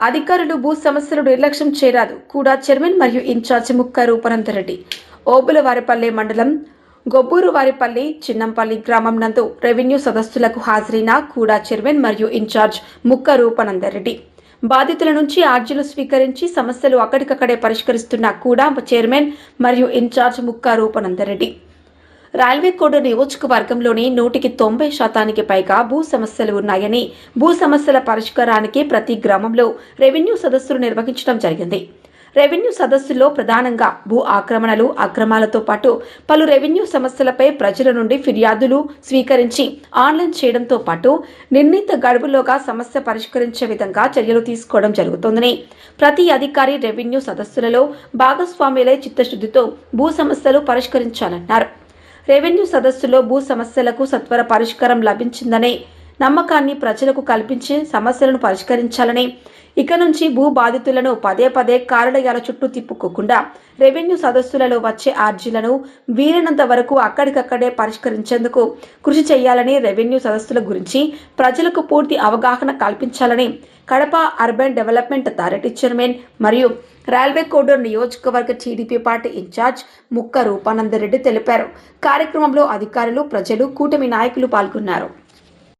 అధికారులు భూ సమస్యలు నిర్లక్ష్యం చేయరాదు. కూడా చైర్మన్ మరియు ఇన్ఛార్జి ముక్క రూపనందరెడ్డి. ఓబులవారిపల్లె మండలం గొబ్బూరువారిపల్లి చిన్నంపల్లి గ్రామం నందు రెవెన్యూ సదస్సులకు హాజరైన కూడా చైర్మన్ మరియు ఇన్ఛార్జ్ ముక్క రూపనందరెడ్డి. బాధితుల నుంచి ఆర్జీలు స్వీకరించి సమస్యలు అక్కడికక్కడే పరిష్కరిస్తున్న కూడా చైర్మన్ మరియు ఇన్ఛార్జ్ ముక్క రూపనందరెడ్డి. రైల్వే కోడ్ నియోజకవర్గంలోని 190% పైగా భూ సమస్యలు ఉన్నాయని, భూ సమస్యల పరిష్కారానికి ప్రతి గ్రామంలో రెవెన్యూ సదస్సులు నిర్వహించడం జరిగింది. రెవెన్యూ సదస్సుల్లో ప్రధానంగా భూ ఆక్రమణలు, అక్రమాలతో పాటు పలు రెవెన్యూ సమస్యలపై ప్రజల నుండి ఫిర్యాదులు స్వీకరించి ఆన్లైన్ చేయడంతో పాటు నిర్ణీత గడువులోగా సమస్య పరిష్కరించే విధంగా చర్యలు తీసుకోవడం జరుగుతోందని, ప్రతి అధికారి రెవెన్యూ సదస్సులలో భాగస్వామ్యులై చిత్తశుద్ధితో భూ సమస్యలు పరిష్కరించాలన్నారు. రెవెన్యూ సదస్సులో భూ సమస్యలకు సత్వర పరిష్కారం లభించిందనే నమ్మకాన్ని ప్రజలకు కల్పించి సమస్యలను పరిష్కరించాలని, ఇక నుంచి భూ బాధితులను పదే పదే కార్యాలయాల చుట్టూ తిప్పుకోకుండా రెవెన్యూ సదస్సులలో వచ్చే ఆర్జీలను వీలైనంత వరకు అక్కడికక్కడే పరిష్కరించేందుకు కృషి చేయాలని, రెవెన్యూ సదస్సుల గురించి ప్రజలకు పూర్తి అవగాహన కల్పించాలని Kadapa urban development authority chairman మరియు రైల్వే కోడూరు నియోజకవర్గ టీడీపీ పార్టీ ఇన్ఛార్జ్ ముక్క రూపానందరెడ్డి తెలిపారు. కార్యక్రమంలో అధికారులు, ప్రజలు, కూటమి నాయకులు పాల్గొన్నారు.